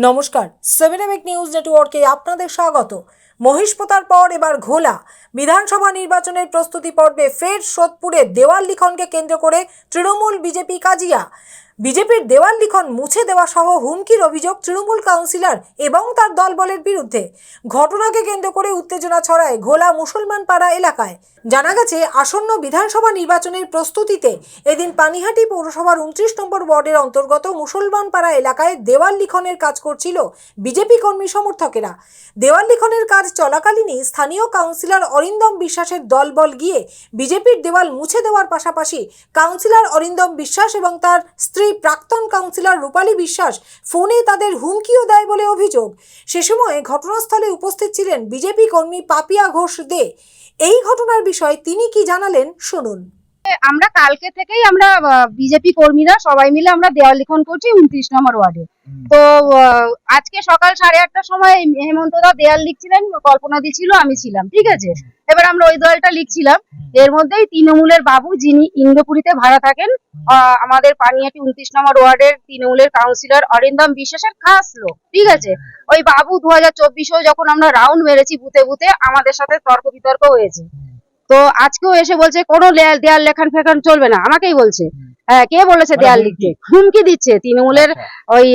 নমস্কার, 7 নিউজ নেটওয়ার্কে আপনাদের স্বাগত। মহিষপোতার পর এবার ঘোলা বিধানসভা নির্বাচনের প্রস্তুতি পর্বে ফের সোদপুরে দেওয়াল লিখনকে কেন্দ্র করে তৃণমূল বিজেপি কাজিয়া। বিজেপির দেওয়াল লিখন মুছে দেওয়া সহ হুমকির অভিযোগ তৃণমূল কাউন্সিলর এবং তার দলবলের বিরুদ্ধে। ঘটনাকে কেন্দ্র করে উত্তেজনা ছড়ায় ঘোলা মুসলমান পাড়া এলাকায়। জানা গেছে, আসন্ন বিধানসভা নির্বাচনের প্রস্তুতিতে এদিন পানিহাটি পৌরসভার 29 নম্বর ওয়ার্ডের অন্তর্গত মুসলমান পাড়া এলাকায় দেওয়াল লিখনের কাজ করছিল বিজেপি কর্মী সমর্থকেরা। দেওয়াল লিখনের কাজ চলাকালীনই স্থানীয় কাউন্সিলর অরিন্দম বিশ্বাসের দলবল গিয়ে বিজেপির দেওয়াল মুছে দেওয়ার পাশাপাশি কাউন্সিলর অরিন্দম বিশ্বাস এবং তার স্ত্রী প্রাক্তন কাউন্সিলর রূপালী বিশ্বাস ফোনে তাদের হুমকিও দেয় বলে অভিযোগ। সে সময় ঘটনাস্থলে উপস্থিত ছিলেন বিজেপি কর্মী পাপিয়া ঘোষ দে। এই ঘটনার বিষয়ে তিনি কি জানালেন শুনুন। আমরা কালকে থেকেই আমরা বিজেপি কর্মীরা সবাই মিলে আমরা দেওয়াল লিখন করছি 29 নম্বর ওয়ার্ডে। তো আজকে সকাল 8:30টার সময় হেমন্ত দা দেওয়াল লিখছিলেন, কল্পনা দি ছিল, আমি ছিলাম, ঠিক আছে। এবার আমরা ওই দেওয়ালটা লিখছিলাম, এর মধ্যেই তৃণমূলের বাবু, যিনি ইন্দ্রপুরীতে ভাড়া থাকেন, আমাদের পানিহাটি 29 নম্বর ওয়ার্ডের তৃণমূলের কাউন্সিলর অরিন্দম বিশ্বাসের খাস লোক, ঠিক আছে। ওই বাবু 2024-এও যখন আমরা রাউন্ড মেরেছি বুথে বুথে, আমাদের সাথে তর্ক বিতর্ক হয়েছে। তো আজকেও এসে বলছে কোনো দেয়াল লেখান ফেখান চলবে না, আমাকেই বলছে। হ্যাঁ, কে বলেছে দেয়াল লিখতে? হুমকি দিচ্ছে তৃণমূলের ওই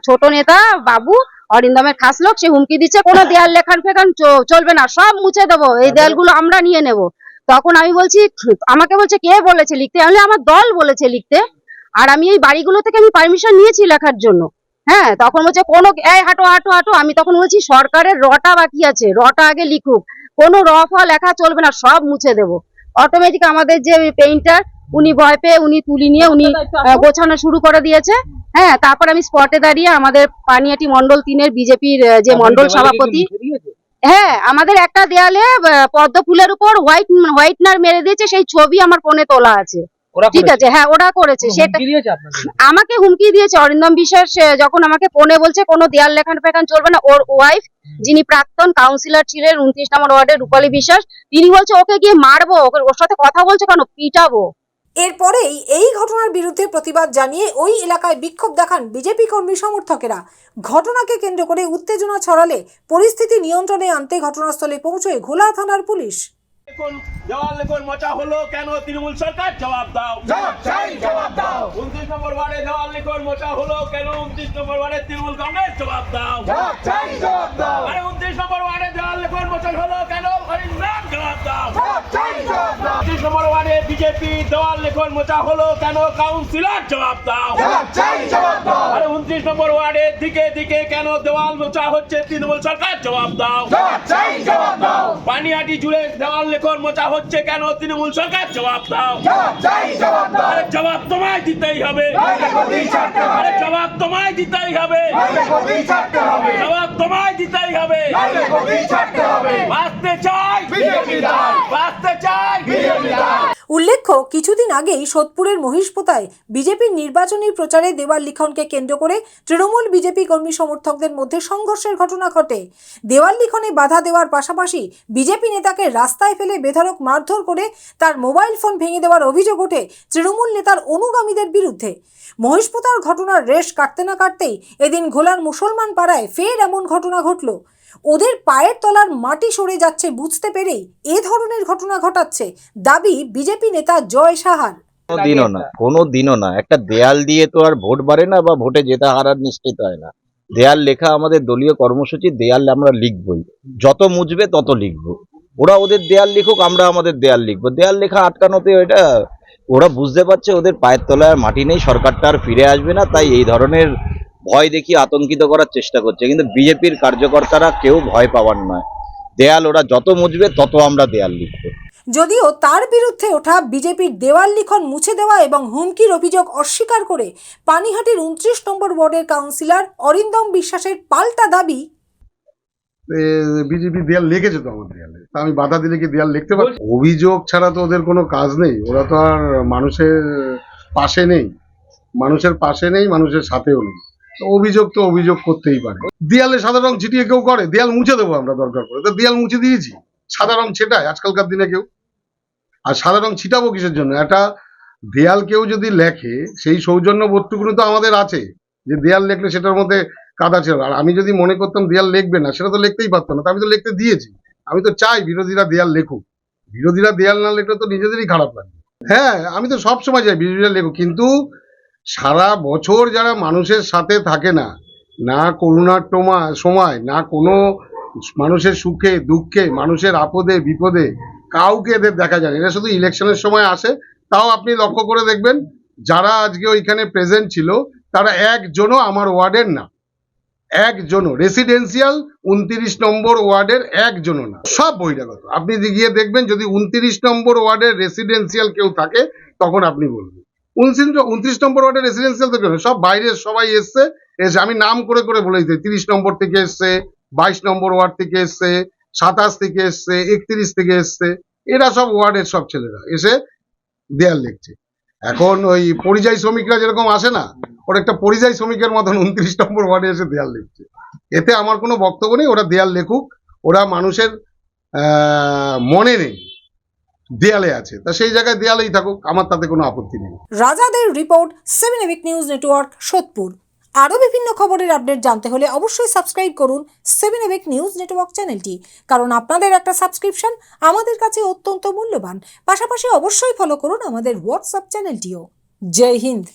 ছোট নেতা বাবু, অরিন্দমের খাস লোক, সে হুমকি দিচ্ছে কোনো দেয়াল লেখান ফেখান চলবে না, সব মুছে দেবো, এই দেয়ালগুলো আমরা নিয়ে নেব। তখন আমি বলছি, আমাকে বলছে কে বলেছে লিখতে? আমি আমার দল বলেছে লিখতে, আর আমি এই বাড়িগুলো থেকে আমি পারমিশন নিয়েছি লেখার জন্য। হ্যাঁ, তখন বলছে কোনো হাঁটো হাঁটো হাঁটো। আমি তখন বলছি সরকারের রটা বাকি আছে, রটা আগে লিখুক, কোনো ফা লেখা চলবে না, সব মুছে দেবো। অটোমেটিক আমাদের যে পেইন্টার, উনি ভয় পেয়ে উনি তুলি নিয়ে উনি গোছানো শুরু করে দিয়েছে। হ্যাঁ, তারপর আমি স্পটে দাঁড়িয়ে আমাদের পানিহাটি মন্ডল 3-এর বিজেপির যে মন্ডল সভাপতি, হ্যাঁ, আমাদের একটা দেয়ালে পদ্ম ফুলের উপর হোয়াইটনার মেরে দিয়েছে, সেই ছবি আমার ফোনে তোলা আছে, ঠিক আছে। হ্যাঁ, ওরা করেছে, সেটা আমাকে হুমকি দিয়েছে। অরিন্দম বিশ্বাস যখন আমাকে ফোনে বলছে কোনো দেয়াল লেখান ফেখান চলবে না, ওর ওয়াইফ, যিনি প্রাক্তন কাউন্সিলর ছিলেন 29 নম্বর ওয়ার্ডের রূপালী বিশ্বাস, তিনি বলছে ওকে গিয়ে মারবো, ওর সাথে কথা বলছে কেন, পিটাবো। এরপরেই এই ঘটনার বিরুদ্ধে প্রতিবাদ জানিয়ে ওই এলাকায় বিক্ষোভ দেখান বিজেপি কর্মী সমর্থকেরা। ঘটনাকে কেন্দ্র করে উত্তেজনা ছড়ালে পরিস্থিতি নিয়ন্ত্রণে আনতে ঘটনাস্থলে পৌঁছয় ঘোলা থানার পুলিশ। দেওয়াল লিখন মোচা হলো কেন তৃণমূল সরকার? জবাব দাও, জবাব দাও। 29 নম্বর ওয়ার্ডে দেওয়াল লিখন মোচা হলো কেন 29 নম্বর ওয়ার্ডে তৃণমূল কংগ্রেস? জবাব দাও, জবাব দাও। 29 নম্বর ওয়ার্ডে দেওয়াল লিখন মোচা হলো কেন অরিন্দম? জবাব দাও, জবাব দাও। 29 নম্বর ওয়ার্ডে বিজেপি দেওয়াল লিখন মোচা হলো কেন কাউন্সিলর? জবাব দাও, জবাব দাও। 29 নম্বর ওয়ার্ডে দিকে দিকে কেন দেওয়াল মোচা হচ্ছে তৃণমূল সরকার? জবাব দাও, জবাব দাও। পানিহাটি জুড়ে দেওয়াল লিখন মোচা হচ্ছে কেন তৃণমূল সরকার? জবাব দাও, জবাব দাও। জবাব তোমায় দিতেই হবে, জবাব তোমায় দিতেই হবে, জবাব তোমায় দিতেই হবে। বাঁচতে চাই, বাঁচতে চাই। উল্লেখ্য, কিছুদিন আগেই সোদপুরের মহিষপোতায় বিজেপির নির্বাচনী প্রচারে দেওয়াল লিখনকে কেন্দ্র করে তৃণমূল বিজেপি কর্মী সমর্থকদের মধ্যে সংঘর্ষের ঘটনা ঘটে। দেওয়াল লিখনে বাধা দেওয়ার পাশাপাশি বিজেপি নেতাকে রাস্তায় ফেলে বেধড়ক মারধর করে তার মোবাইল ফোন ভেঙে দেওয়ার অভিযোগ ওঠে তৃণমূল নেতার অনুগামীদের বিরুদ্ধে। মহিষপোতার ঘটনার রেশ কাটতে না কাটতেই এদিন ঘোলার মুসলমান পাড়ায় ফের এমন ঘটনা ঘটল। ওদের পায়ের তলার মাটি সরে যাচ্ছে বুঝতে পেরেই এ ধরনের ঘটনা ঘটাচ্ছে দাবি বিজেপি নেতা জয় সাহার। কোনোদিনও না একটা দেয়াল দিয়ে তো আর ভোট বাড়ে না বা ভোটে জেতা হারার নিশ্চিত হয় না। দেয়াল লেখা আমাদের দলীয় কর্মসূচি, দেয়াল আমরা লিখবই, যত মুছবে তত লিখবো। ওরা ওদের দেয়াল লিখুক, আমরা আমাদের দেয়াল লিখবো। দেয়াল লেখা আটকানোতে এটা ওরা বুঝতে পারছে ওদের পায়ের তলায় মাটি নেই, সরকারটা আর ফিরে আসবে না, তাই এই ধরনের ভয় দেখিয়ে আতঙ্কিত করার চেষ্টা করছে। কিন্তু বিজেপির কার্যকর্তারা কেউ ভয় পাওয়ার নয়, দেয়াল ওরা যত মুছবে তত আমরা দেয়াল লিখবো। যদিও তার বিরুদ্ধে ওঠা বিজেপির দেওয়াল লিখন মুছে দেওয়া এবং হুমকির অভিযোগ অস্বীকার করে পানিহাটির 29 নম্বর ওয়ার্ডের কাউন্সিলর অরিন্দম বিশ্বাসের পাল্টা দাবি, বিজেপি দেয়াল লিখেছে তো আমার দেয়ালে, তা আমি বাধা দিলে কি দেয়াল লিখতে পারি? অভিযোগ ছাড়া তো ওদের কোনো কাজ নেই। ওরা তো আর মানুষের পাশে নেই, মানুষের সাথেও নেই। অভিযোগ তো অভিযোগ করতেই পারে। দেয়ালে সাদা রং ছিটিয়ে কেউ করে? দেয়াল মুছে দেবো আমরা দরকার পড়ে, তো দেয়াল মুছে দিয়েছি। সাদা রং ছেটায় আজকালকার দিনে কেউ? আর সাদা রং ছিটাবো কিসের জন্য? একটা দেয়াল কেউ যদি লেখে সেই সৌজন্য বোধটুকুনি তো আমাদের আছে, যে দেয়াল লেখলে সেটার মধ্যে কাদা ছিল। আর আমি যদি মনে করতাম দেয়াল লিখবে না, সেটা তো লিখতেই পারতাম না, তা আমি তো লিখতে দিয়েছি। আমি তো চাই বিরোধীরা দেয়াল লেখুক, বিরোধীরা দেয়াল না লেখলে তো নিজেদেরই খারাপ লাগে। হ্যাঁ, আমি তো সব সময় চাই বিরোধীরা লেখুক, কিন্তু সারা বছর যারা মানুষের সাথে থাকে না, না করোনার সময়, না কোনো মানুষের সুখে দুঃখে, মানুষের আপদে বিপদে কাউকে এদের দেখা যায় না। এরা শুধু ইলেকশনের সময় আসে, তাও আপনি লক্ষ্য করে দেখবেন যারা আজকে ওইখানে প্রেজেন্ট ছিল তারা একজনও আমার ওয়ার্ডের না, একজনও রেসিডেন্সিয়াল 29 নম্বর ওয়ার্ডের একজনও না, সব বহিরাগত। আপনি গিয়ে দেখবেন যদি 29 নম্বর ওয়ার্ডের রেসিডেন্সিয়াল কেউ থাকে তখন আপনি বলবেন। 29 নম্বর ওয়ার্ডের রেসিডেন্সিয়াল তো কেন, সব বাইরের সবাই এসছে। আমি নাম করে করে বলে দিতে, 30 নম্বর থেকে এসছে, 22 নম্বর ওয়ার্ড থেকে এসছে, 27 থেকে এসছে, 31 থেকে এসছে, এরা সব ওয়ার্ডের সব ছেলেরা এসে দেয়াল লিখছে। এখন ওই পরিযায়ী শ্রমিকরা যেরকম আসে না, ওর একটা পরিযায়ী শ্রমিকের মতন 29 নম্বর ওয়ার্ডে এসে দেয়াল লিখছে। এতে আমার কোনো বক্তব্য নেই, ওরা দেয়াল লেখুক, ওরা মানুষের মনে নেই, দেয়ালে আছে, তা সেই জায়গায় দেয়ালেই থাকুক, আমার তাতে কোনো আপত্তি নেই। রাজাদের report 7 EPIC news network Sodepur. আরও বিভিন্ন খবরের আপডেট জানতে হলে অবশ্যই সাবস্ক্রাইব করুন 7 এবিক নিউজ নেটওয়ার্ক চ্যানেলটি, কারণ আপনাদের একটা সাবস্ক্রিপশন আমাদের কাছে অত্যন্ত মূল্যবান। পাশাপাশি অবশ্যই ফলো করুন আমাদের হোয়াটসঅ্যাপ চ্যানেলটিও। জয় হিন্দ।